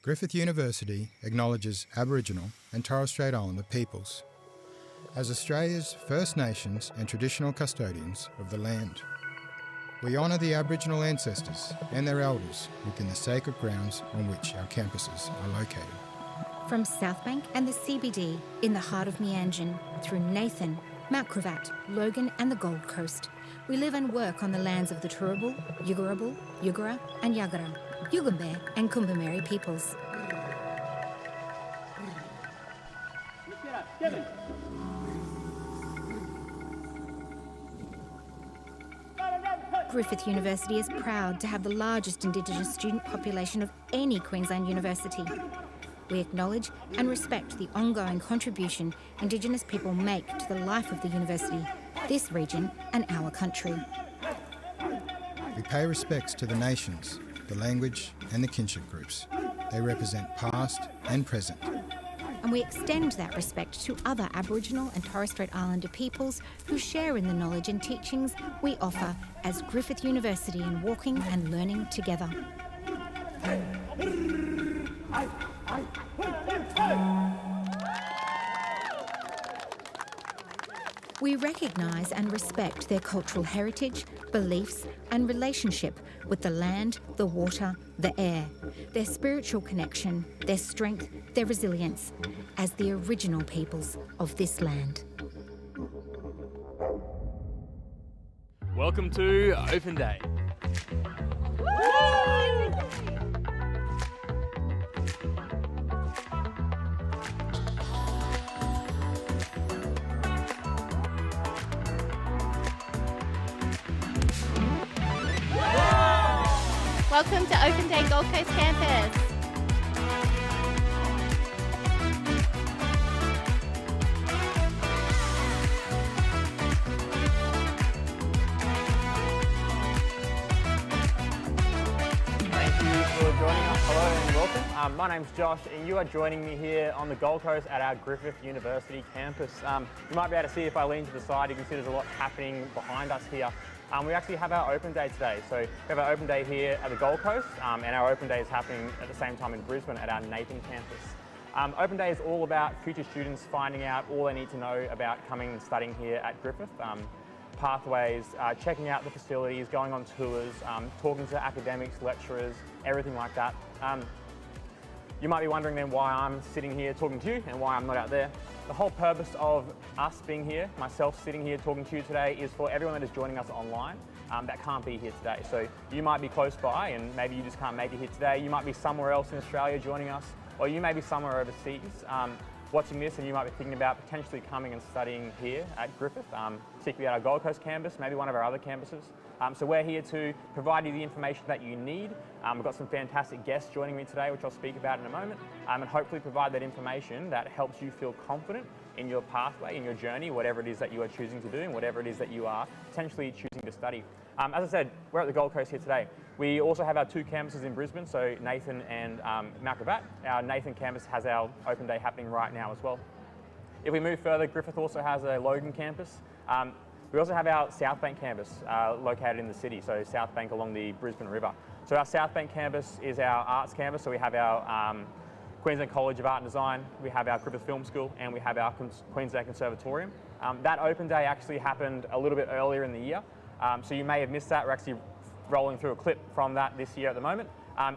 Griffith University acknowledges Aboriginal and Torres Strait Islander peoples as Australia's First Nations and traditional custodians of the land. We honour the Aboriginal ancestors and their elders within the sacred grounds on which our campuses are located. From Southbank and the CBD in the heart of Meanjin, through Nathan, Mount Gravatt, Logan and the Gold Coast, we live and work on the lands of the Turrbal, Yuggurabal, Yuggera and Yagara, Yugambeh and Kumbameri peoples. Griffith University is proud to have the largest Indigenous student population of any Queensland university. We acknowledge and respect the ongoing contribution Indigenous people make to the life of the university, this region and our country. We pay respects to the nations, the language and the kinship groups. They represent past and present. And we extend that respect to other Aboriginal and Torres Strait Islander peoples who share in the knowledge and teachings we offer as Griffith University in walking and learning together. We recognise and respect their cultural heritage, beliefs and relationship with the land, the water, the air, their spiritual connection, their strength, their resilience, as the original peoples of this land. Welcome to Open Day. Welcome to Open Day Gold Coast Campus. Thank you for joining us. Hello and welcome. My name's Josh and you are joining me here on the Gold Coast at our Griffith University campus. You might be able to see if I lean to the side, you can see there's a lot happening behind us here. We actually have our open day today. So we have our open day here at the Gold Coast and our open day is happening at the same time in Brisbane at our Nathan campus. Open day is all about future students finding out all they need to know about coming and studying here at Griffith. Pathways, checking out the facilities, going on tours, talking to academics, lecturers, everything like that. You might be wondering then why I'm sitting here talking to you and why I'm not out there. The whole purpose of us being here, myself sitting here talking to you today, is for everyone that is joining us online that can't be here today. So you might be close by and maybe you just can't make it here today. You might be somewhere else in Australia joining us, or you may be somewhere overseas watching this and you might be thinking about potentially coming and studying here at Griffith, particularly at our Gold Coast campus, maybe one of our other campuses. So we're here to provide you the information that you need. We've got some fantastic guests joining me today, which I'll speak about in a moment, and hopefully provide that information that helps you feel confident in your pathway, in your journey, whatever it is that you are choosing to do and whatever it is that you are potentially choosing to study. As I said, we're at the Gold Coast here today. We also have our two campuses in Brisbane, so Nathan and Mount Gravatt. Our Nathan campus has our open day happening right now as well. If we move further, Griffith also has a Logan campus. We also have our Southbank campus located in the city, so Southbank along the Brisbane River. So our Southbank campus is our arts campus, so we have our Queensland College of Art and Design, we have our Griffith Film School, and we have our Queensland Conservatorium. That open day actually happened a little bit earlier in the year, so you may have missed that. We're actually rolling through a clip from that this year at the moment.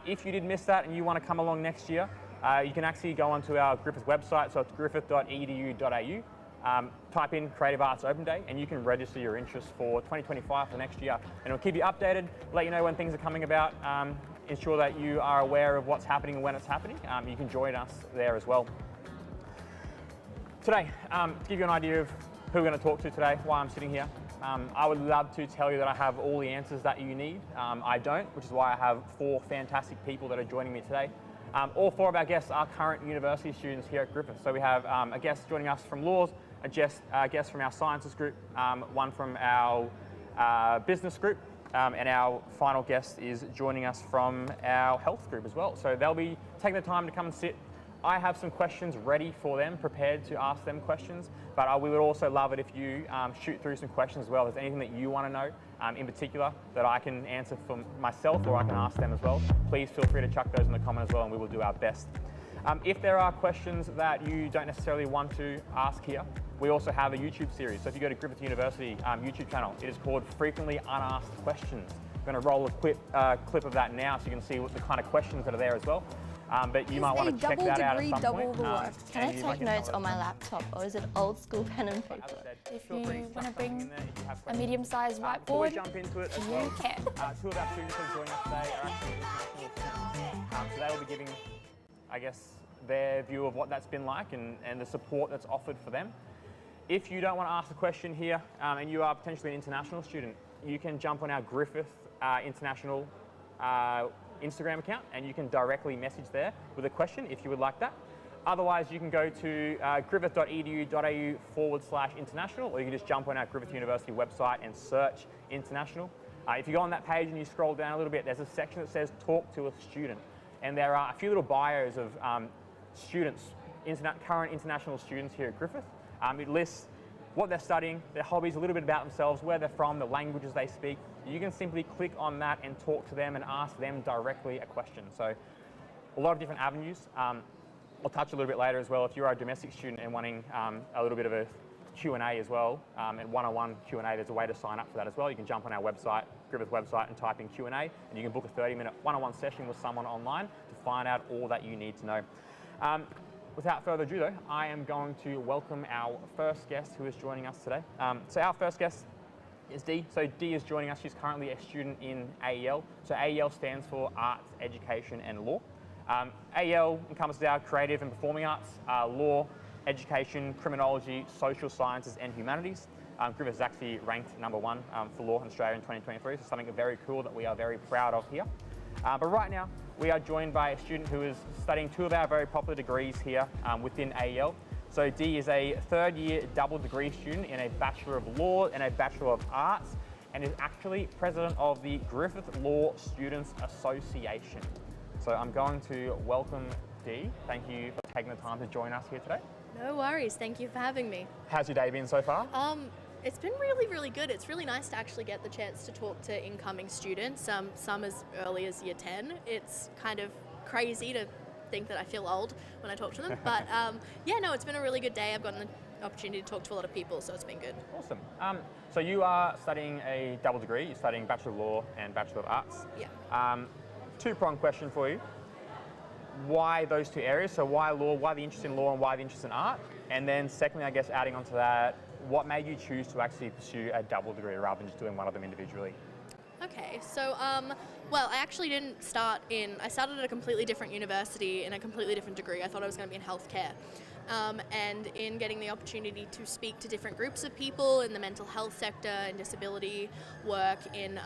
If you did miss that and you want to come along next year, you can actually go onto our Griffith website, so it's griffith.edu.au. Type in Creative Arts Open Day and you can register your interest for 2025 for next year. And it'll keep you updated, let you know when things are coming about, ensure that you are aware of what's happening and when it's happening. You can join us there as well. Today, to give you an idea of who we're going to talk to today, why I'm sitting here, I would love to tell you that I have all the answers that you need. I don't, which is why I have four fantastic people that are joining me today. All four of our guests are current university students here at Griffith. So we have a guest joining us from laws, a guest from our sciences group, one from our business group, and our final guest is joining us from our health group as well. So they'll be taking the time to come and sit I have some questions ready for them, prepared to ask them questions, but we would also love it if you shoot through some questions as well. If there's anything that you want to know in particular that I can answer for myself or I can ask them as well, please feel free to chuck those in the comment as well and we will do our best. If there are questions that you don't necessarily want to ask here, we also have a YouTube series. So if you go to Griffith University YouTube channel, it is called Frequently Unasked Questions. I'm going to roll a clip of that now so you can see what the kind of questions that are there as well. But you might want to check that out at some point. Can I take notes on my laptop, or is it old school pen and paper? If you want to bring a medium-sized whiteboard, jump into it as you well. can. Two of our students who are joining us today are actually international students. So they will be giving, I guess, their view of what that's been like and the support that's offered for them. If you don't want to ask a question here and you are potentially an international student, you can jump on our Griffith International Instagram account and you can directly message there with a question if you would like that. Otherwise, you can go to griffith.edu.au/international, or you can just jump on our Griffith University website and search international. If you go on that page and you scroll down a little bit, there's a section that says talk to a student. And there are a few little bios of students, current international students here at Griffith. It lists what they're studying, their hobbies, a little bit about themselves, where they're from, the languages they speak. You can simply click on that and talk to them and ask them directly a question. So a lot of different avenues. I'll touch a little bit later as well. If you're a domestic student and wanting a little bit of a Q&A as well, and one-on-one Q&A, there's a way to sign up for that as well. You can jump on our website, Griffith website, and type in Q&A, and you can book a 30-minute one-on-one session with someone online to find out all that you need to know. Without further ado though, I am going to welcome our first guest who is joining us today. So our first guest is Dee. So Dee is joining us. She's currently a student in AEL. So AEL stands for Arts, Education and Law. AEL encompasses our creative and performing arts, law, education, criminology, social sciences and humanities. Griffith is actually ranked #1 for law in Australia in 2023, so something very cool that we are very proud of here. But right now, we are joined by a student who is studying two of our very popular degrees here within AEL. So Dee is a third-year double degree student in a Bachelor of Law and a Bachelor of Arts, and is actually president of the Griffith Law Students Association. So I'm going to welcome Dee. Thank you for taking the time to join us here today. No worries, thank you for having me. How's your day been so far? It's been really, really good. It's really nice to actually get the chance to talk to incoming students, some as early as year 10. It's kind of crazy to think that I feel old when I talk to them, but yeah, no, it's been a really good day. I've gotten the opportunity to talk to a lot of people, so it's been good. Awesome. So you are studying a double degree. You're studying Bachelor of Law and Bachelor of Arts. Yeah. Two-pronged question for you. Why those two areas? So why law, why the interest in law and why the interest in art? And then secondly, I guess adding onto that, what made you choose to actually pursue a double degree rather than just doing one of them individually? Okay, so, well, I actually didn't start I started at a completely different university in a completely different degree. I thought I was going to be in healthcare. And in getting the opportunity to speak to different groups of people in the mental health sector and disability work in,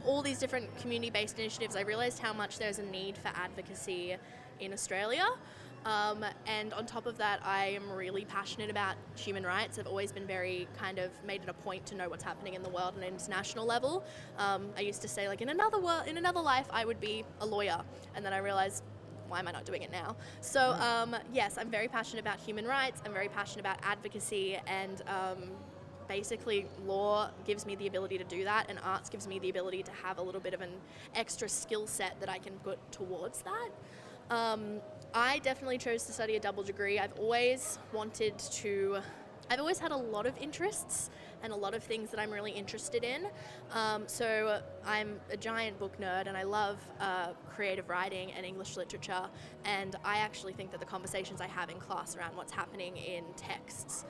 all these different community-based initiatives, I realised how much there's a need for advocacy in Australia. And on top of that, I am really passionate about human rights. I've always been very made it a point to know what's happening in the world on an international level. I used to say, like, in another life, I would be a lawyer. And then I realized, why am I not doing it now? So yes, I'm very passionate about human rights. I'm very passionate about advocacy, and basically law gives me the ability to do that, and arts gives me the ability to have a little bit of an extra skill set that I can put towards that. I definitely chose to study a double degree. I've always had a lot of interests and a lot of things that I'm really interested in. So I'm a giant book nerd, and I love creative writing and English literature, and I actually think that the conversations I have in class around what's happening in texts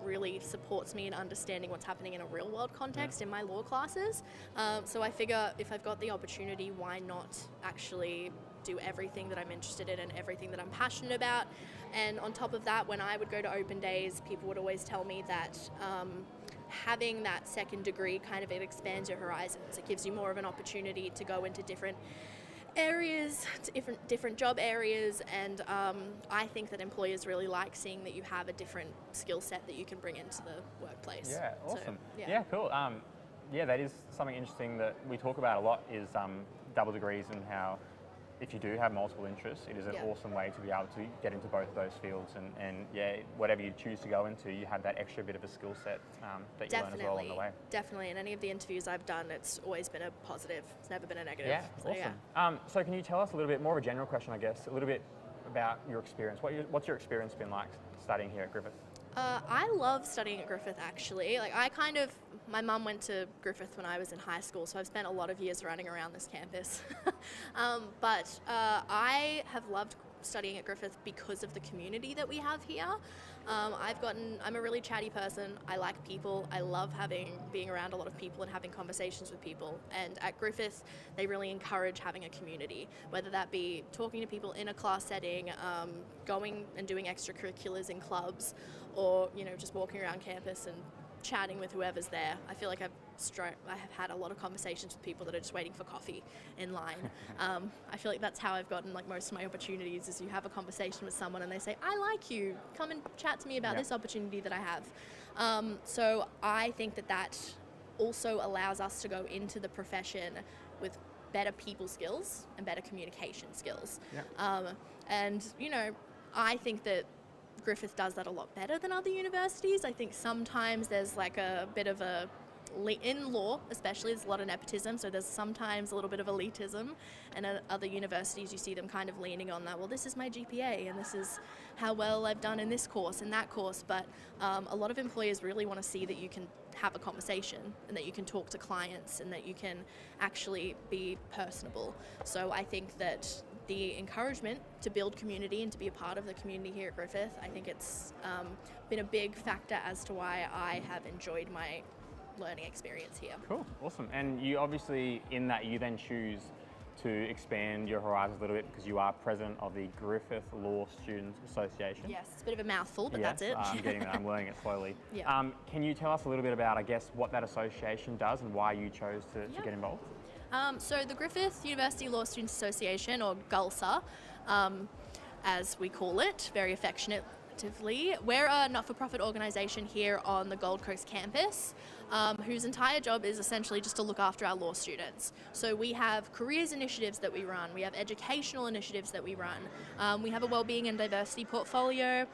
really supports me in understanding what's happening in a real world context in my law classes. So I figure if I've got the opportunity, why not actually do everything that I'm interested in and everything that I'm passionate about. And on top of that, when I would go to open days, people would always tell me that having that second degree it expands your horizons. It gives you more of an opportunity to go into different areas, different job areas, and I think that employers really like seeing that you have a different skill set that you can bring into the workplace. Yeah, awesome. So, yeah, cool. Yeah, that is something interesting that we talk about a lot, is double degrees and how if you do have multiple interests, it is an awesome way to be able to get into both of those fields, and yeah, whatever you choose to go into, you have that extra bit of a skill set that you learn as well on the way. Definitely. In any of the interviews I've done, it's always been a positive. It's never been a negative. Yeah, so, awesome. Yeah. So can you tell us a little bit more of a general question, I guess, a little bit about your experience? What's your experience been like studying here at Griffith? I love studying at Griffith, actually. Like, my mum went to Griffith when I was in high school, so I've spent a lot of years running around this campus. But I have loved studying at Griffith because of the community that we have here. I'm a really chatty person. I like people. I love being around a lot of people and having conversations with people. And at Griffith, they really encourage having a community, whether that be talking to people in a class setting, going and doing extracurriculars in clubs, or just walking around campus and chatting with whoever's there. I feel like I have had a lot of conversations with people that are just waiting for coffee in line. I feel like that's how I've gotten like most of my opportunities, is you have a conversation with someone and they say, I like you, come and chat to me about this opportunity that I have. So I think that also allows us to go into the profession with better people skills and better communication skills. And I think that Griffith does that a lot better than other universities. I think sometimes there's like a bit of in law especially, there's a lot of nepotism, so there's sometimes a little bit of elitism, and at other universities you see them kind of leaning on that, well, this is my GPA and this is how well I've done in this course and that course, but a lot of employers really want to see that you can have a conversation and that you can talk to clients and that you can actually be personable. So I think that the encouragement to build community and to be a part of the community here at Griffith, I think it's been a big factor as to why I have enjoyed my learning experience here. Cool, awesome. And you obviously, in that, you then choose to expand your horizons a little bit because you are president of the Griffith Law Students Association. Yes, it's a bit of a mouthful, but that's it. I'm learning it slowly. Yeah. Can you tell us a little bit about, I guess, what that association does and why you chose to get involved? So the Griffith University Law Students Association, or GULSA, as we call it, very affectionately, we're a not-for-profit organisation here on the Gold Coast campus, whose entire job is essentially just to look after our law students. So we have careers initiatives that we run, we have educational initiatives that we run, we have a wellbeing and diversity portfolio,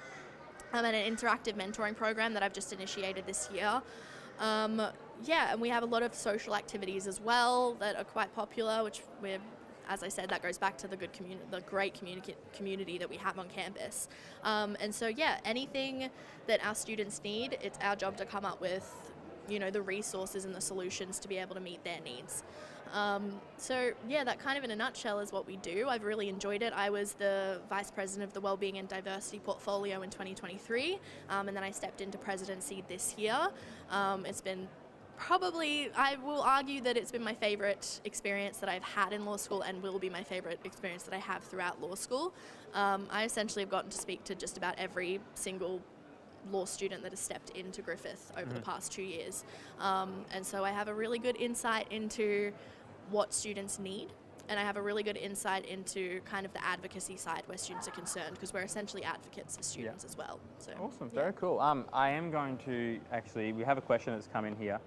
and an interactive mentoring program that I've just initiated this year. And we have a lot of social activities as well that are quite popular, which as I said, that goes back to the great community that we have on campus. And so, anything that our students need, it's our job to come up with, the resources and the solutions to be able to meet their needs. That kind of in a nutshell is what we do. I've really enjoyed it. I was the Vice President of the Wellbeing and Diversity Portfolio in 2023, and then I stepped into presidency this year. It's been I will argue that it's been my favorite experience that I've had in law school and will be my favorite experience that I have throughout law school. I essentially have gotten to speak to just about every single law student that has stepped into Griffith over the past 2 years. And so I have a really good insight into what students need, and I have a really good insight into kind of the advocacy side where students are concerned, because we're essentially advocates for students as well. So, awesome, very cool. I am going to we have a question that's come in here.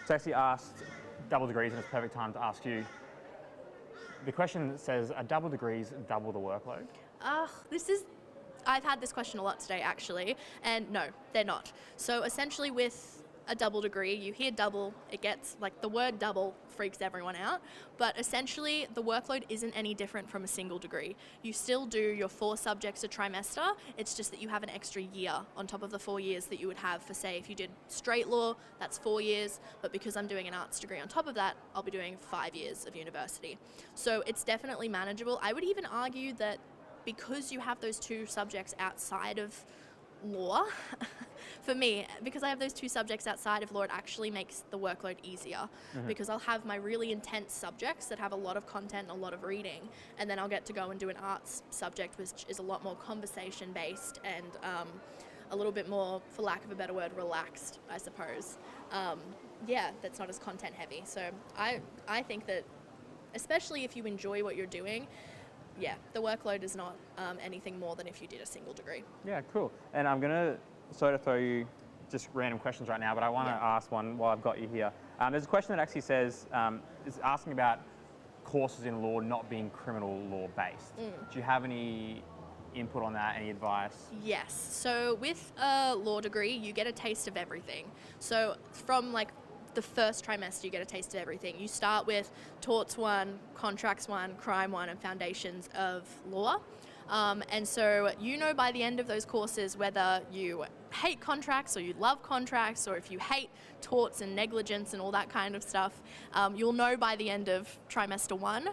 It's actually asked double degrees, and it's perfect time to ask you. The question says, are double degrees double the workload? I've had this question a lot today, actually, and no, they're not. So essentially with a double degree, you hear double, it gets, like, the word double freaks everyone out, but essentially the workload isn't any different from a single degree. You still do your 4 subjects a trimester, it's just that you have an extra year on top of the 4 years that you would have for, say, if you did straight law, that's 4 years, but because I'm doing an arts degree on top of that, I'll be doing 5 years of university. So it's definitely manageable. I would even argue that because you have those 2 subjects outside of law, for me, because I have those 2 subjects outside of law, it actually makes the workload easier, because I'll have my really intense subjects that have a lot of content and a lot of reading, and then I'll get to go and do an arts subject which is a lot more conversation based and a little bit more, for lack of a better word, relaxed, I suppose. That's not as content heavy. So I think that, especially if you enjoy what you're doing, the workload is not anything more than if you did a single degree. Yeah, cool. And I'm going to sort of throw you just random questions right now, but I want to ask one while I've got you here. There's a question that actually says, is asking about courses in law not being criminal law based. Do you have any input on that, any advice? Yes. So with a law degree, you get a taste of everything. So from like the first trimester, you get a taste of everything. You start with torts 1, contracts 1, crime 1, and foundations of law. And so you know by the end of those courses whether you hate contracts or you love contracts, or if you hate torts and negligence and all that kind of stuff. You'll know by the end of trimester 1.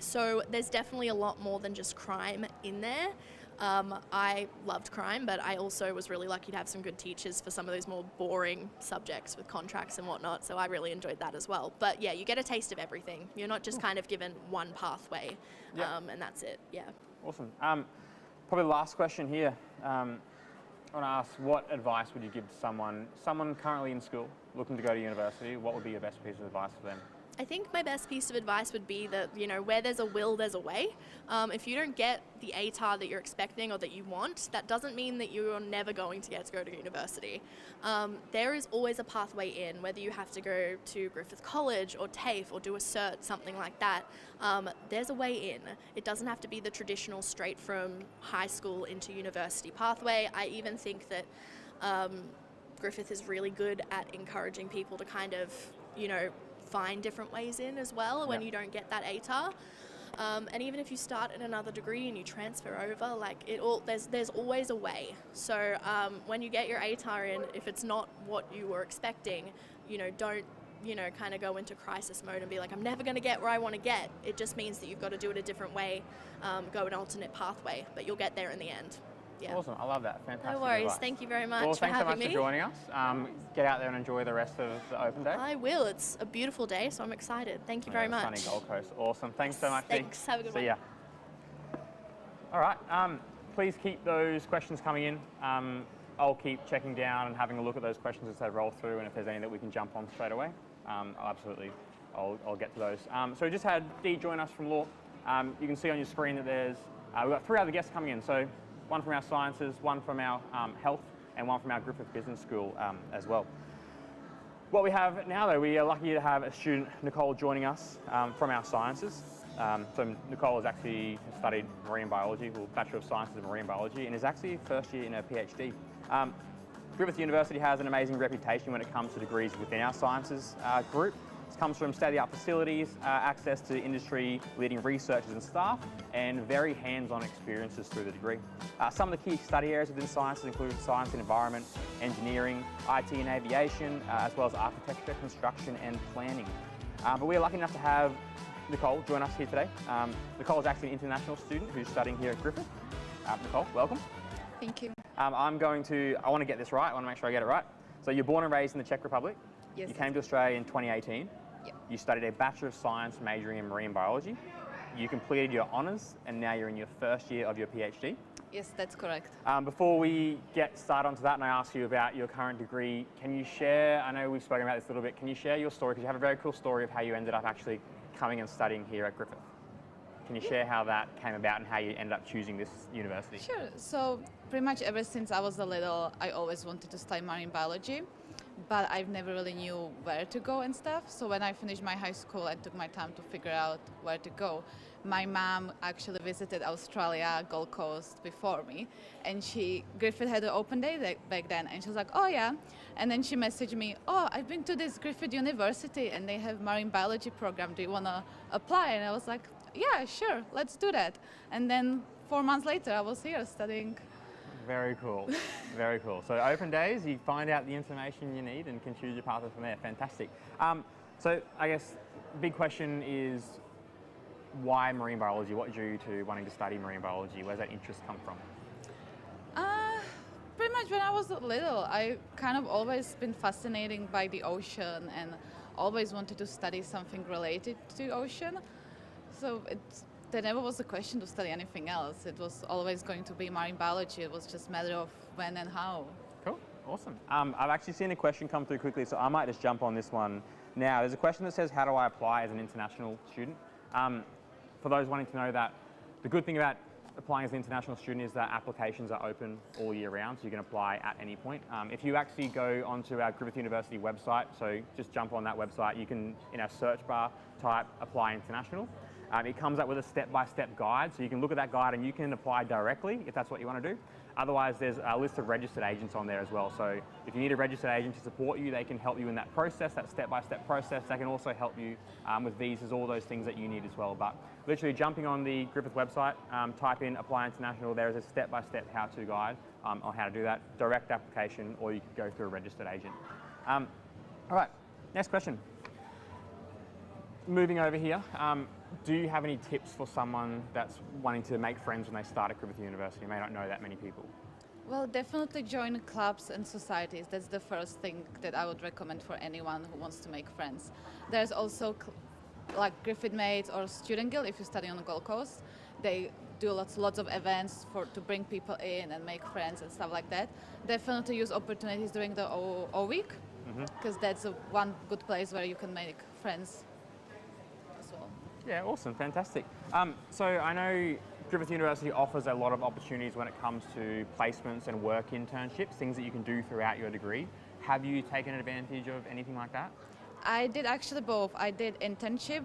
So there's definitely a lot more than just crime in there. I loved crime, but I also was really lucky to have some good teachers for some of those more boring subjects with contracts and whatnot, so I really enjoyed that as well. But yeah, you get a taste of everything. You're not just kind of given one pathway, and that's it, yeah. Awesome. Probably the last question here. I want to ask, what advice would you give to someone currently in school, looking to go to university? What would be your best piece of advice for them? I think my best piece of advice would be that, you know, where there's a will, there's a way. If you don't get the ATAR that you're expecting or that you want, that doesn't mean that you're never going to get to go to university. There is always a pathway in, whether you have to go to Griffith College or TAFE or do a cert, something like that. There's a way in. It doesn't have to be the traditional straight from high school into university pathway. I even think that Griffith is really good at encouraging people to kind of, you know, find different ways in as well when you don't get that ATAR. And even if you start in another degree and you transfer over, like there's always a way. So when you get your ATAR in, if it's not what you were expecting, you know, don't, you know, kind of go into crisis mode and be like, I'm never going to get where I want to get. It just means that you've got to do it a different way, go an alternate pathway, but you'll get there in the end. Yeah. Awesome, I love that. Fantastic. No worries. Advice. Thank you very much well, for having me. thanks so much for joining us. Get out there and enjoy the rest of the open day. I will. It's a beautiful day, so I'm excited. Thank you very much. Sunny Gold Coast. Awesome. Thanks so much. Thanks. Have a good one. See ya. All right. Please keep those questions coming in. I'll keep checking down and having a look at those questions as they roll through, and if there's any that we can jump on straight away, I'll get to those. So we just had Dee join us from law. You can see on your screen that there's we've got 3 other guests coming in. So one from our sciences, one from our health, and one from our Griffith Business School as well. What we have now, though, we are lucky to have a student, Nicole, joining us from our sciences. So Nicole has actually studied marine biology, well, Bachelor of Sciences in Marine Biology, and is actually first year in her PhD. Griffith University has an amazing reputation when it comes to degrees within our sciences group. This comes from state-of-the-art facilities, access to industry-leading researchers and staff, and very hands-on experiences through the degree. Some of the key study areas within sciences include science and environment, engineering, IT and aviation, as well as architecture, construction and planning. But we are lucky enough to have Nicole join us here today. Nicole is actually an international student who's studying here at Griffith. Nicole, welcome. Thank you. I want to get this right, I want to make sure I get it right. So you're born and raised in the Czech Republic. Yes. You came to Australia in 2018. Yep. You studied a Bachelor of Science majoring in marine biology. You completed your honours and now you're in your first year of your PhD. Yes, that's correct. Before we get started onto that and I ask you about your current degree, can you share, I know we've spoken about this a little bit, can you share your story, because you have a very cool story of how you ended up actually coming and studying here at Griffith. Can you share how that came about and how you ended up choosing this university? Sure. So pretty much ever since I was a little, I always wanted to study marine biology, but I never really knew where to go and stuff. So when I finished my high school, I took my time to figure out where to go. My mom actually visited Australia, Gold Coast before me, and Griffith had an open day back then, and she was like, oh yeah. And then she messaged me, oh, I've been to this Griffith University and they have marine biology program. Do you want to apply? And I was like, yeah, sure, let's do that. And then 4 months later, I was here studying. Very cool, very cool. So open days, you find out the information you need and can choose your pathway from there. Fantastic. So I guess big question is, why marine biology? What drew you to wanting to study marine biology? Where's that interest come from? Pretty much when I was little, I kind of always been fascinated by the ocean and always wanted to study something related to the ocean. So there never was a question to study anything else. It was always going to be marine biology. It was just a matter of when and how. Cool, awesome. I've actually seen a question come through quickly, so I might just jump on this one now. There's a question that says, how do I apply as an international student? For those wanting to know that, the good thing about applying as an international student is that applications are open all year round, so you can apply at any point. If you actually go onto our Griffith University website, so just jump on that website, you can, in our search bar, type Apply International. It comes up with a step-by-step guide, so you can look at that guide and you can apply directly if that's what you want to do. Otherwise, there's a list of registered agents on there as well. So if you need a registered agent to support you, they can help you in that process, that step-by-step process. They can also help you with visas, all those things that you need as well. But literally jumping on the Griffith website, type in Apply International, there is a step-by-step how-to guide on how to do that, direct application, or you could go through a registered agent. All right, next question. Moving over here, do you have any tips for someone that's wanting to make friends when they start at Griffith University? May not know that many people. Well, definitely join clubs and societies. That's the first thing that I would recommend for anyone who wants to make friends. There's also like Griffith Mates or Student Guild if you study on the Gold Coast. They do lots of events to bring people in and make friends and stuff like that. Definitely use opportunities during the O week, because that's one good place where you can make friends as well. Yeah, awesome, fantastic. So I know Griffith University offers a lot of opportunities when it comes to placements and work internships, things that you can do throughout your degree. Have you taken advantage of anything like that? I did actually both. I did internship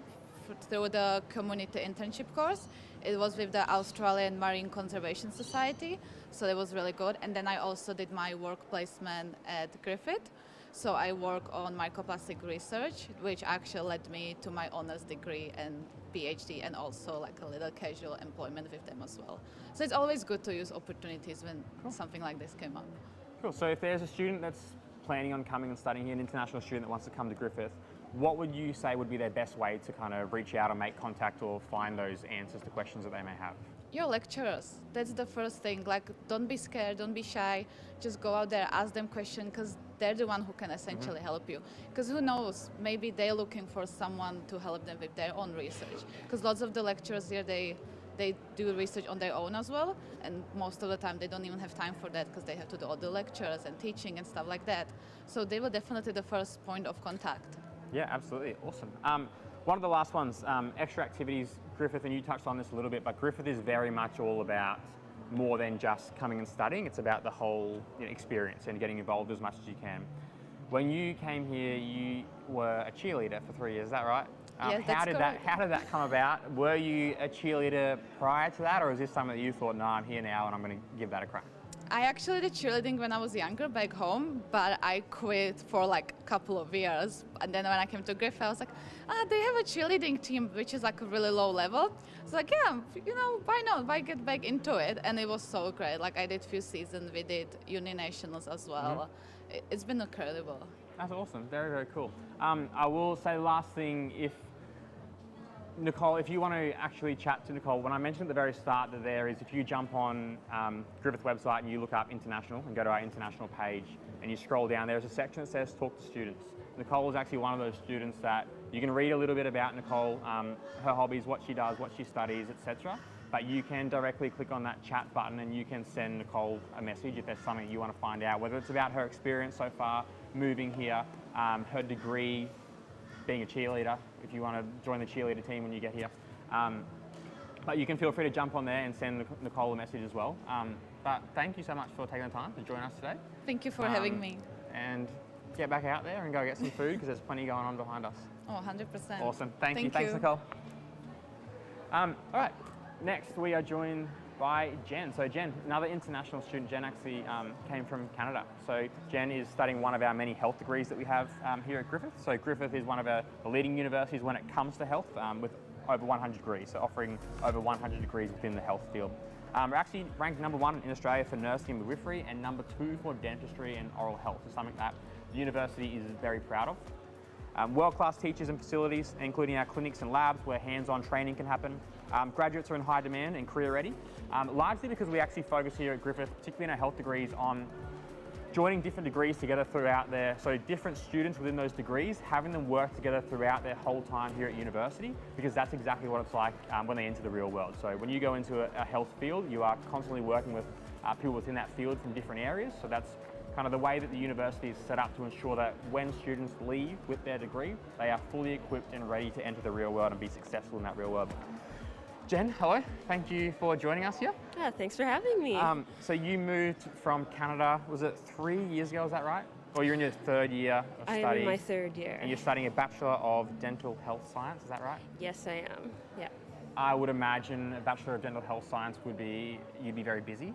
through the community internship course. It was with the Australian Marine Conservation Society, so it was really good. And then I also did my work placement at Griffith. So I work on microplastic research, which actually led me to my honors degree and PhD, and also like a little casual employment with them as well. So it's always good to use opportunities when something like this came up. Cool, so if there's a student that's planning on coming and studying here, an international student that wants to come to Griffith, what would you say would be their best way to kind of reach out or make contact or find those answers to questions that they may have? Your lecturers, that's the first thing. Like, don't be scared, don't be shy, just go out there, ask them questions, because they're the one who can essentially help you. Because who knows, maybe they're looking for someone to help them with their own research. Because lots of the lecturers here, they do research on their own as well, and most of the time they don't even have time for that because they have to do all the lectures and teaching and stuff like that. So they were definitely the first point of contact. Yeah, absolutely, awesome. One of the last ones, extra activities, Griffith, and you touched on this a little bit, but Griffith is very much all about more than just coming and studying. It's about the whole experience and getting involved as much as you can. When you came here, you were a cheerleader for 3 years, is that right? Yeah, how did that come about? Were you a cheerleader prior to that, or is this something that you thought, no, I'm here now and I'm going to give that a crack? I actually did cheerleading when I was younger back home, but I quit for like a couple of years. And then when I came to Griffith, I was like, they have a cheerleading team, which is like a really low level. So like, yeah, why not? Why get back into it? And it was so great. Like I did a few seasons, we did uni nationals as well. It's been incredible. That's awesome, very, very cool. I will say the last thing, if Nicole, if you want to actually chat to Nicole, when I mentioned at the very start that there is, if you jump on Griffith website and you look up international and go to our international page and you scroll down, there's a section that says talk to students. Nicole is actually one of those students that you can read a little bit about Nicole, her hobbies, what she does, what she studies, etc. But you can directly click on that chat button and you can send Nicole a message if there's something you want to find out, whether it's about her experience so far, moving here, her degree, being a cheerleader, if you want to join the cheerleader team when you get here. But you can feel free to jump on there and send Nicole a message as well. But thank you so much for taking the time to join us today. Thank you for having me. And get back out there and go get some food because there's plenty going on behind us. Oh, 100%. Awesome. Thank you. Thanks, Nicole. All right, next we are joined by Jen. So Jen, another international student. Jen actually came from Canada. So Jen is studying one of our many health degrees that we have here at Griffith. So Griffith is one of the leading universities when it comes to health with over 100 degrees, so offering over 100 degrees within the health field. We're actually ranked #1 in Australia for nursing and midwifery and #2 for dentistry and oral health. So something that the university is very proud of. World-class teachers and facilities, including our clinics and labs where hands-on training can happen. Graduates are in high demand and career ready, largely because we actually focus here at Griffith, particularly in our health degrees, on joining different degrees together throughout so different students within those degrees, having them work together throughout their whole time here at university, because that's exactly what it's like when they enter the real world. So when you go into a health field, you are constantly working with people within that field from different areas. So that's kind of the way that the university is set up to ensure that when students leave with their degree, they are fully equipped and ready to enter the real world and be successful in that real world. Jen, hello. Thank you for joining us here. Yeah, thanks for having me. So you moved from Canada, was it 3 years ago, is that right? Or you're in your third year of study? I'm in my third year. And you're studying a Bachelor of Dental Health Science, is that right? Yes, I am. Yeah. I would imagine a Bachelor of Dental Health Science you'd be very busy.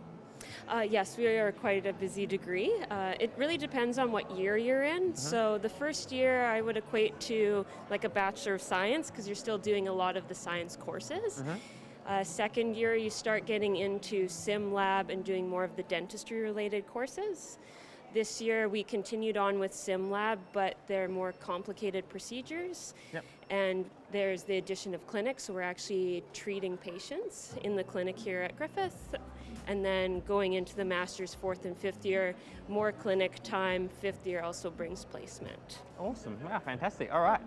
Yes, we are quite a busy degree. It really depends on what year you're in. So the first year I would equate to like a Bachelor of Science because you're still doing a lot of the science courses. Second year you start getting into sim lab and doing more of the dentistry related courses. This year we continued on with sim lab, but they're more complicated procedures. Yep. And there's the addition of clinics, so we're actually treating patients in the clinic here at Griffith. And then going into the master's fourth and fifth year, more clinic time. Fifth year also brings placement. Awesome, wow, fantastic. All right.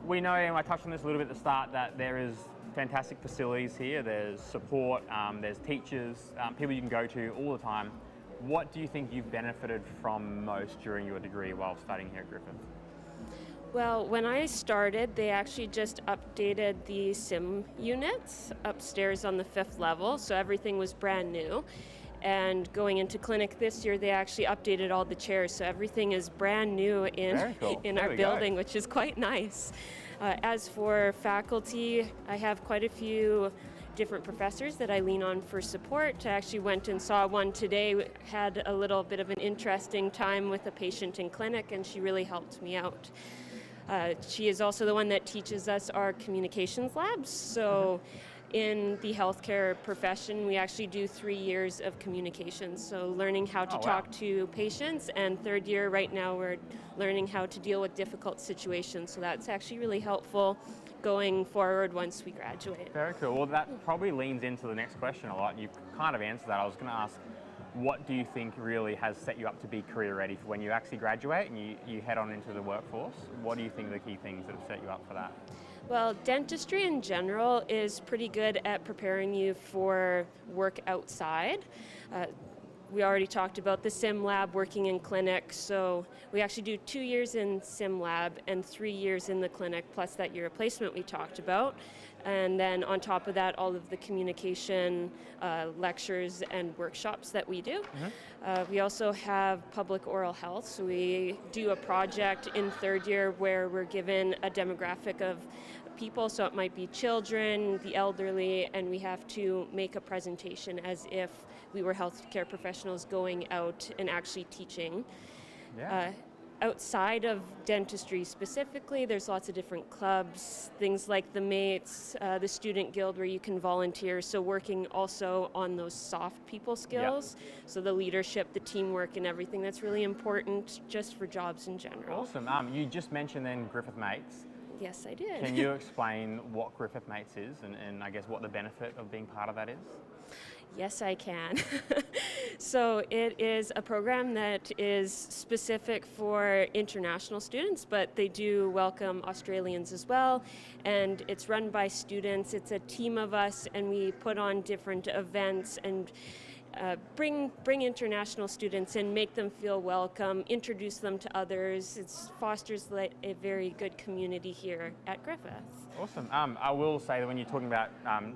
We know, and I touched on this a little bit at the start, that there is fantastic facilities here. There's support, there's teachers, people you can go to all the time. What do you think you've benefited from most during your degree while studying here at Griffith? Well, when I started, they actually just updated the sim units upstairs on the 5th level, so everything was brand new. And going into clinic this year, they actually updated all the chairs, so everything is brand new in our building, which is quite nice. As for faculty, I have quite a few different professors that I lean on for support. I actually went and saw one today, had a little bit of an interesting time with a patient in clinic, and she really helped me out. She is also the one that teaches us our communications labs. So in the healthcare profession, we actually do 3 years of communications. So learning how to talk to patients, and third year right now we're learning how to deal with difficult situations. So that's actually really helpful going forward once we graduate. Very cool. Well, that probably leans into the next question a lot. You kind of answered that. I was going to ask, what do you think really has set you up to be career ready for when you actually graduate and you head on into the workforce? What do you think are the key things that have set you up for that? Well, dentistry in general is pretty good at preparing you for work outside. We already talked about the sim lab, working in clinic, so we actually do 2 years in sim lab and 3 years in the clinic, plus that year of placement we talked about. And then on top of that, all of the communication lectures and workshops that we do. We also have public oral health, so we do a project in third year where we're given a demographic of people, so it might be children, the elderly, and we have to make a presentation as if we were healthcare professionals going out and actually teaching. Outside of dentistry specifically, there's lots of different clubs, things like the Mates, the Student Guild where you can volunteer, so working also on those soft people skills, so the leadership, the teamwork and everything that's really important just for jobs in general. Awesome. You just mentioned then Griffith Mates. Yes, I did. Can you explain what Griffith Mates is and I guess what the benefit of being part of that is? Yes, I can. So it is a program that is specific for international students, but they do welcome Australians as well. And it's run by students. It's a team of us, and we put on different events and bring international students in, make them feel welcome, introduce them to others. It fosters a very good community here at Griffith. Awesome. I will say that when you're talking about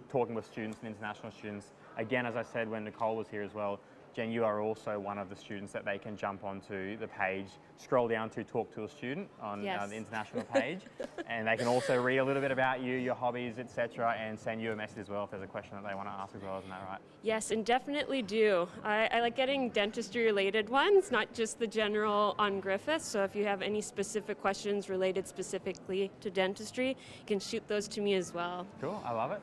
talking with students and international students, again, as I said when Nicole was here as well, Jen, you are also one of the students that they can jump onto the page, scroll down to talk to a student on the international page, and they can also read a little bit about you, your hobbies, etc., and send you a message as well if there's a question that they want to ask as well, isn't that right? Yes, and definitely do. I like getting dentistry related ones, not just the general on Griffith, so if you have any specific questions related specifically to dentistry, you can shoot those to me as well. Cool, I love it.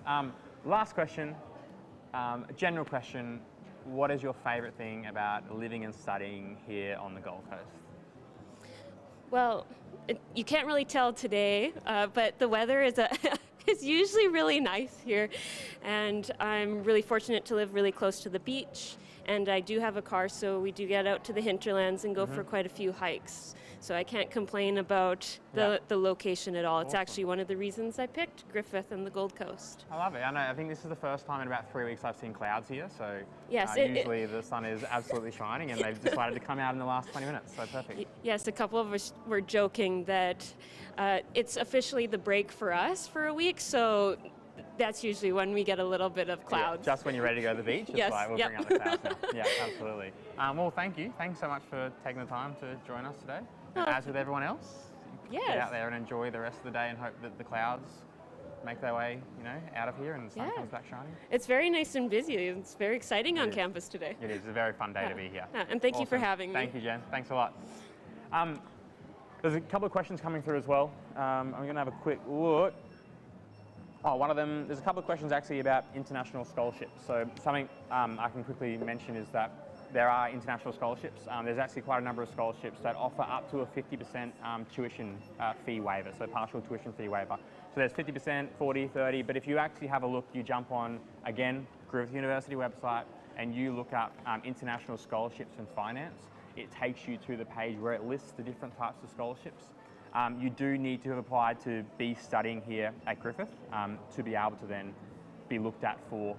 Last question, a general question. What is your favourite thing about living and studying here on the Gold Coast? Well, you can't really tell today, but the weather is is usually really nice here, and I'm really fortunate to live really close to the beach, and I do have a car, so we do get out to the hinterlands and go for quite a few hikes. So I can't complain about the location at all. It's actually one of the reasons I picked Griffith and the Gold Coast. I love it. I think this is the first time in about 3 weeks I've seen clouds here, so yes, usually the sun is absolutely shining, and they've decided to come out in the last 20 minutes, so perfect. Yes, a couple of us were joking that it's officially the break for us for a week, so that's usually when we get a little bit of clouds. Just when you're ready to go to the beach, that's Yes, why we'll yep. bring out the clouds now. Yeah, absolutely. Well, thank you. Thanks so much for taking the time to join us today. And as with everyone else, get Yes. out there and enjoy the rest of the day and hope that the clouds make their way, out of here and the sun Yeah. comes back shining. It's very nice and busy. It's very exciting on is. campus today. It is. It's a very fun day to be here. Yeah, and thank you for Awesome. having me. Thank you, Jen. Thanks a lot. There's a couple of questions coming through as well. I'm going to have a quick look. Oh, one of them, there's a couple of questions actually about international scholarships. So something I can quickly mention is that there are international scholarships. There's actually quite a number of scholarships that offer up to a 50% tuition fee waiver, so partial tuition fee waiver. So there's 50%, 40, 30, but if you actually have a look, you jump on, again, Griffith University website, and you look up international scholarships and finance, it takes you to the page where it lists the different types of scholarships. You do need to have applied to be studying here at Griffith to be able to then be looked at for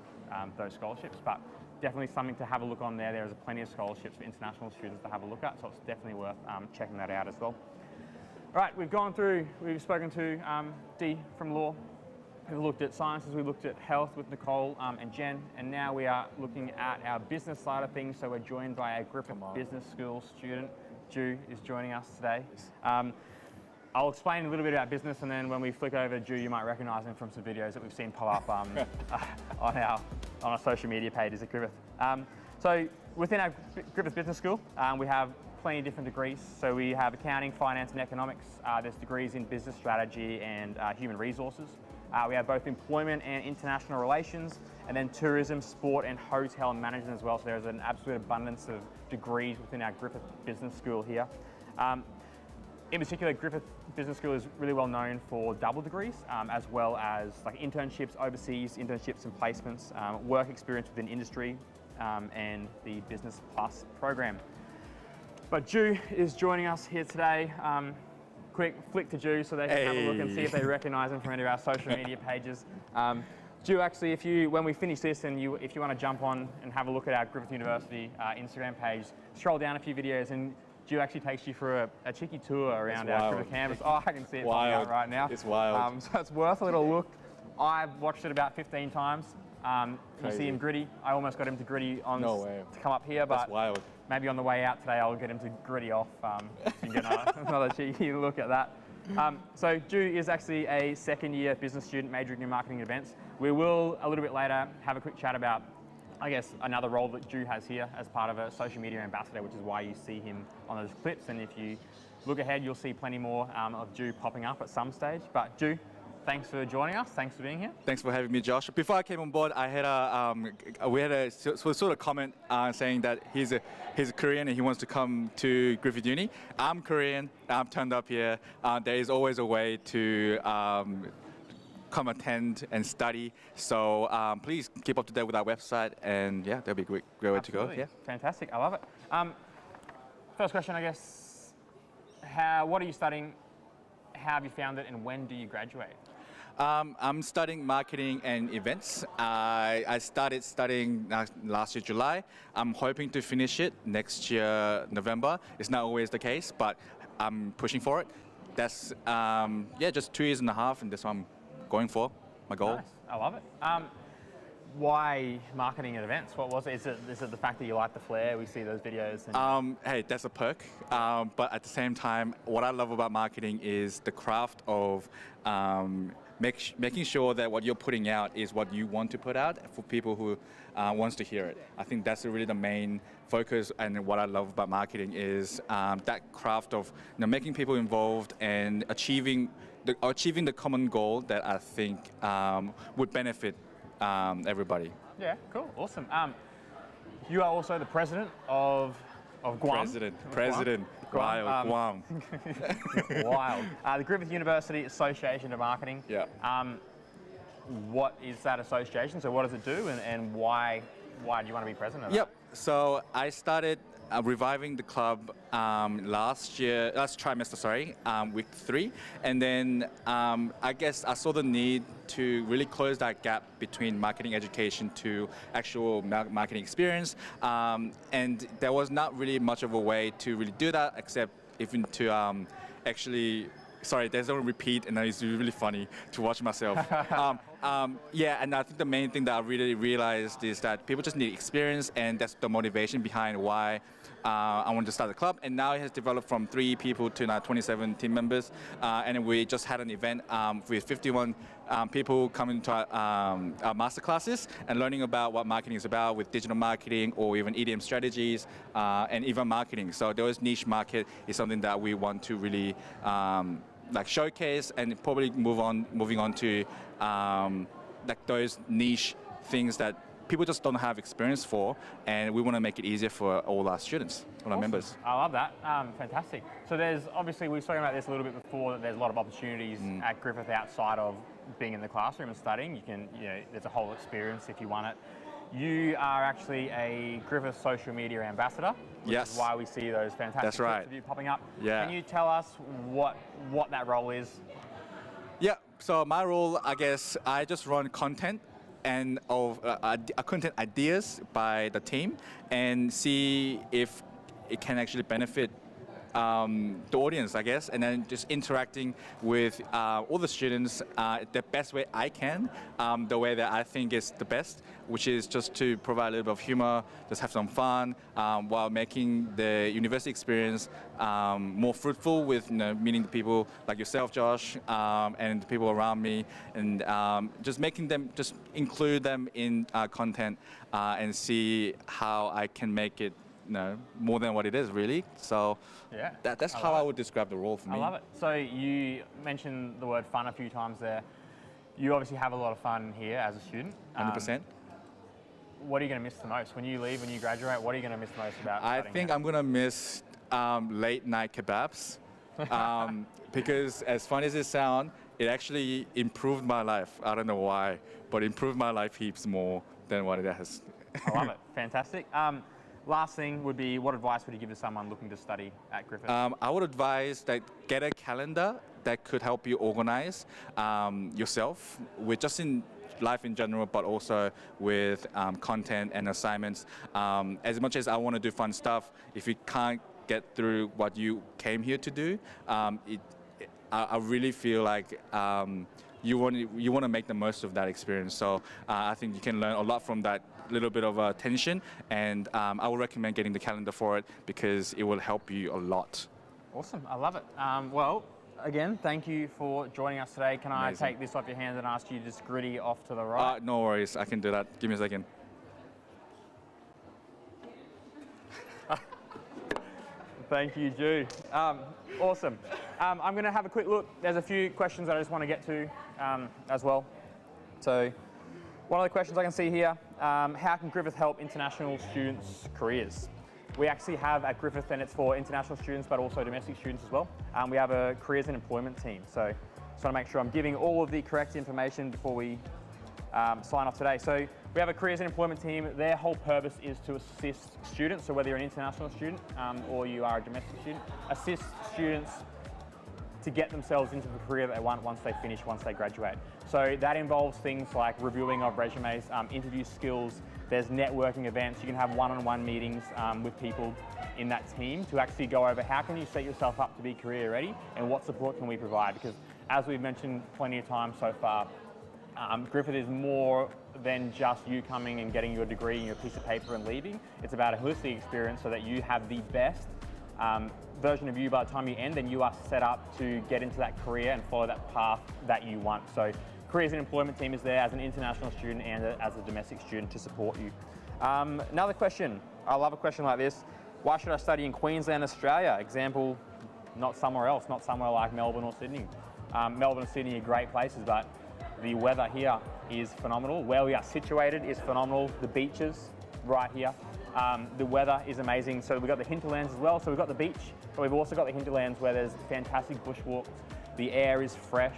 those scholarships, but definitely something to have a look on there. There's plenty of scholarships for international students to have a look at, so it's definitely worth checking that out as well. All right, we've spoken to Dee from Law, we've looked at sciences, we looked at health with Nicole and Jen, and now we are looking at our business side of things, so we're joined by a Griffith Business School student. Ju is joining us today. I'll explain a little bit about business, and then when we flick over to Ju, you might recognise him from some videos that we've seen pop up on our social media pages at Griffith. So within our Griffith Business School, we have plenty of different degrees. So we have accounting, finance, and economics. There's degrees in business strategy and human resources. We have both employment and international relations, and then tourism, sport, and hotel management as well. So there's an absolute abundance of degrees within our Griffith Business School here. In particular, Griffith Business School is really well known for double degrees, as well as like internships overseas, internships and placements, work experience within industry, and the Business Plus program. But Ju is joining us here today. Quick flick to Ju so they can have a look and see if they recognise him from any of our social media pages. Ju, actually, when we finish this and if you want to jump on and have a look at our Griffith University Instagram page, scroll down a few videos and Ju actually takes you for a cheeky tour around our Griffith campus. Oh, I can see it popping out right now. It's wild. So it's worth a little look. I've watched it about 15 times. You see him gritty. I almost got him to gritty to come up here, but That's wild. maybe on the way out today I'll get him to gritty off. So you can get another cheeky look at that. So Ju is actually a second-year business student majoring in marketing and events. We will, a little bit later, have a quick chat about, I guess, another role that Ju has here as part of a social media ambassador, which is why you see him on those clips. And if you look ahead, you'll see plenty more of Ju popping up at some stage. But Ju, thanks for joining us. Thanks for being here. Thanks for having me, Josh. Before I came on board, I had we had a sort of comment saying that he's Korean and he wants to come to Griffith Uni. I'm Korean. I'm turned up here. There is always a way to come attend and study. So please keep up to date with our website, and yeah, that'll be a great way to go. Yeah, fantastic. I love it. First question, I guess. What are you studying? How have you found it, and when do you graduate? I'm studying marketing and events. I started studying last year, July. I'm hoping to finish it next year, November. It's not always the case, but I'm pushing for it. That's, just 2.5 years, and that's what I'm going for, my goal. Nice. I love it. Why marketing and events? What was it? Is it the fact that you like the flair? We see those videos. And Hey, that's a perk. But at the same time, what I love about marketing is the craft of making sure that what you're putting out is what you want to put out for people who wants to hear it. I think that's really the main focus, and what I love about marketing is that craft of making people involved and achieving the common goal that I think would benefit everybody. Yeah, cool, awesome. You are also the president of Guam. President. Wild, Guam. Wild. The Griffith University Association of Marketing. Yeah. What is that association? So what does it do, and why do you want to be president of it? Yep. So I started reviving the club last trimester, week 3. And then I guess I saw the need to really close that gap between marketing education to actual marketing experience. And there was not really much of a way to really do that, except even to actually sorry, there's no repeat, and it's really funny to watch myself. Yeah, and I think the main thing that I really realized is that people just need experience, and that's the motivation behind why I wanted to start the club. And now it has developed from 3 people to now 27 team members, and we just had an event with 51 people coming to our master classes and learning about what marketing is about with digital marketing or even EDM strategies and even marketing. So those niche market is something that we want to really like showcase and probably moving on to like those niche things that people just don't have experience for, and we want to make it easier for all our students, all our members. I love that. Fantastic. So there's obviously, we were talking about this a little bit before, that there's a lot of opportunities at Griffith outside of being in the classroom and studying. You can, there's a whole experience if you want it. You are actually a Griffith social media ambassador, which is why we see those fantastic clips of you popping up. Yeah. Can you tell us what that role is? Yeah, so my role, I guess, I just run content and content ideas by the team and see if it can actually benefit the audience, I guess, and then just interacting with all the students the best way I can, the way that I think is the best, which is just to provide a little bit of humor, just have some fun, while making the university experience more fruitful with meeting the people like yourself, Josh, and the people around me, and just making them, just include them in content and see how I can make it more than what it is, really. So yeah, that's how I would describe the role for me. I love it. So you mentioned the word fun a few times there. You obviously have a lot of fun here as a student. 100%. What are you going to miss the most? When you leave, when you graduate, what are you going to miss the most about I studying think here? I'm going to miss late night kebabs because as fun as it sounds, it actually improved my life. I don't know why, but improved my life heaps more than what it has. I love it. Fantastic. Last thing would be, what advice would you give to someone looking to study at Griffith? I would advise that get a calendar that could help you organize yourself with just in life in general, but also with content and assignments. As much as I want to do fun stuff, if you can't get through what you came here to do, I really feel like you want to make the most of that experience. So I think you can learn a lot from that little bit of tension, and I would recommend getting the calendar for it because it will help you a lot. Awesome, I love it. Well, again, thank you for joining us today. Can I take this off your hands and ask you to just gritty off to the right? No worries, I can do that. Give me a second. Thank you, Jude. Awesome. I'm going to have a quick look. There's a few questions that I just want to get to as well. So, one of the questions I can see here, how can Griffith help international students' careers? We actually have at Griffith, and it's for international students, but also domestic students as well. We have a careers and employment team. So, just want to make sure I'm giving all of the correct information before we sign off today. So, we have a careers and employment team. Their whole purpose is to assist students. So, whether you're an international student or you are a domestic student, assist students to get themselves into the career that they want once they finish, once they graduate. So that involves things like reviewing of resumes, interview skills, there's networking events, you can have one-on-one meetings with people in that team to actually go over how can you set yourself up to be career ready and what support can we provide, because as we've mentioned plenty of times so far, Griffith is more than just you coming and getting your degree and your piece of paper and leaving. It's about a holistic experience so that you have the best version of you by the time you end, and you are set up to get into that career and follow that path that you want. So careers and employment team is there as an international student and as a domestic student to support you. Another question, I love a question like this. Why should I study in Queensland, Australia? Example, not somewhere else, not somewhere like Melbourne or Sydney. Melbourne and Sydney are great places, but the weather here is phenomenal. Where we are situated is phenomenal. The beaches right here. The weather is amazing. So we've got the hinterlands as well. So we've got the beach, but we've also got the hinterlands where there's fantastic bushwalk. The air is fresh.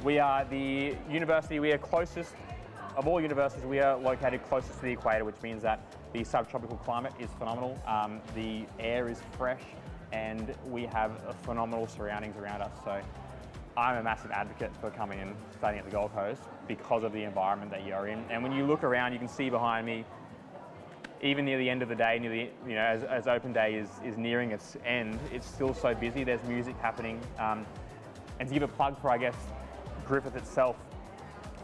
We are the university, we are closest, of all universities, we are located closest to the equator, which means that the subtropical climate is phenomenal. The air is fresh and we have phenomenal surroundings around us. So I'm a massive advocate for coming and studying at the Gold Coast because of the environment that you're in. And when you look around, you can see behind me, even near the end of the day, near the, as open day is nearing its end, it's still so busy. There's music happening. And to give a plug for, I guess, Griffith itself,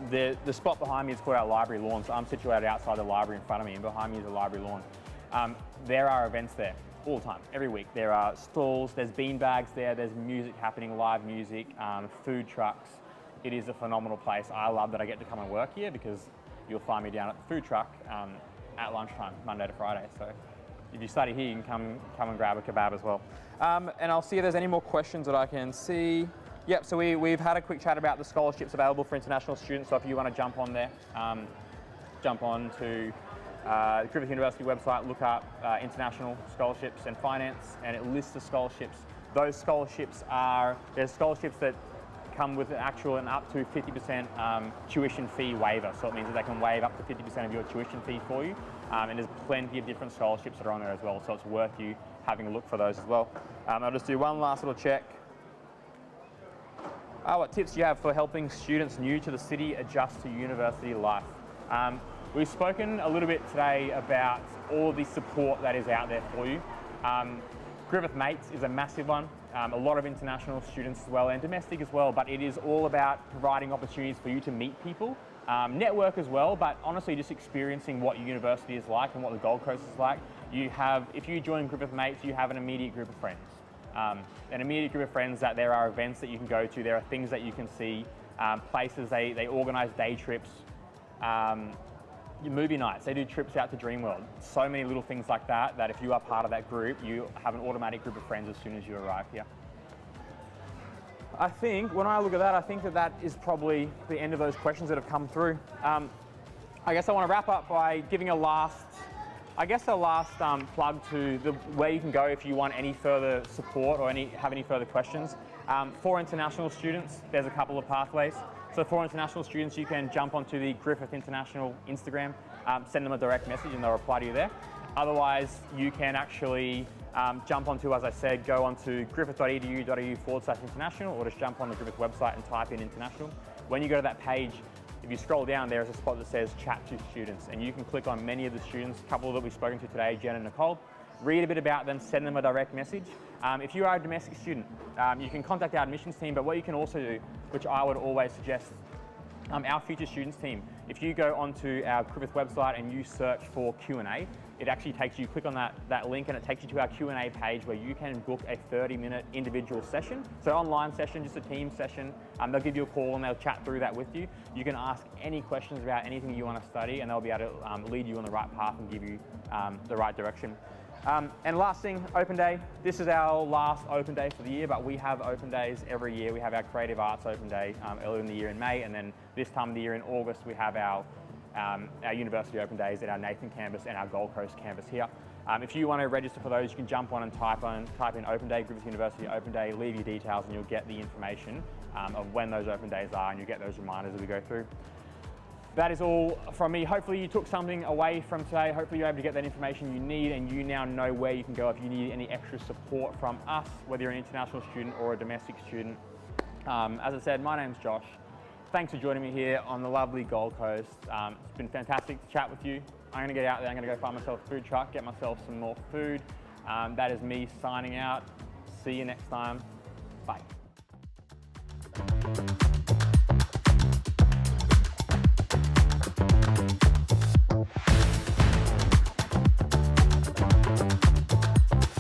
the spot behind me is called our library lawn. So I'm situated outside the library in front of me, and behind me is the library lawn. There are events there all the time, every week. There are stalls, there's bean bags there, there's music happening, live music, food trucks. It is a phenomenal place. I love that I get to come and work here because you'll find me down at the food truck at lunchtime, Monday to Friday. So if you study here, you can come and grab a kebab as well. And I'll see if there's any more questions that I can see. Yep, so we've had a quick chat about the scholarships available for international students. So if you want to jump on there, jump on to the Griffith University website, look up international scholarships and finance, and it lists the scholarships. Those scholarships there's scholarships that come with an actual and up to 50% tuition fee waiver. So it means that they can waive up to 50% of your tuition fee for you. And there's plenty of different scholarships that are on there as well. So it's worth you having a look for those as well. I'll just do one last little check. What tips do you have for helping students new to the city adjust to university life? We've spoken a little bit today about all the support that is out there for you. Griffith Mates is a massive one. A lot of international students as well, and domestic as well, but it is all about providing opportunities for you to meet people, network as well, but honestly just experiencing what university is like and what the Gold Coast is like. If you join Griffith Mates, you have an immediate group of friends. An immediate group of friends that there are events that you can go to, there are things that you can see, places, they organise day trips, movie nights, they do trips out to Dreamworld. So many little things like that, that if you are part of that group, you have an automatic group of friends as soon as you arrive here. I think, when I look at that, I think that is probably the end of those questions that have come through. I guess I want to wrap up by giving a last plug to where you can go if you want any further support or have any further questions. For international students, there's a couple of pathways. So for international students, you can jump onto the Griffith International Instagram, send them a direct message and they'll reply to you there. Otherwise, you can actually jump onto, as I said, go onto griffith.edu.au/international, or just jump on the Griffith website and type in international. When you go to that page, if you scroll down, there is a spot that says chat to students, and you can click on many of the students, a couple that we've spoken to today, Jen and Nicole, read a bit about them, send them a direct message. If you are a domestic student, you can contact our admissions team, but what you can also do, which I would always suggest, our future students team, if you go onto our Griffith website and you search for Q&A, it actually takes you, click on that link and it takes you to our Q&A page where you can book a 30-minute individual session. So online session, just a team session. They'll give you a call and they'll chat through that with you. You can ask any questions about anything you want to study and they'll be able to lead you on the right path and give you the right direction. And last thing, open day. This is our last open day for the year, but we have open days every year. We have our creative arts open day earlier in the year in May, and then this time of the year in August, we have our university open days at our Nathan campus and our Gold Coast campus here. If you want to register for those, you can jump on and type in open day, Griffith University open day, leave your details, and you'll get the information of when those open days are, and you get those reminders as we go through. That is all from me. Hopefully you took something away from today. Hopefully you're able to get that information you need and you now know where you can go if you need any extra support from us, whether you're an international student or a domestic student. As I said, my name's Josh. Thanks for joining me here on the lovely Gold Coast. It's been fantastic to chat with you. I'm gonna get out there, I'm gonna go find myself a food truck, get myself some more food. That is me signing out. See you next time. Bye.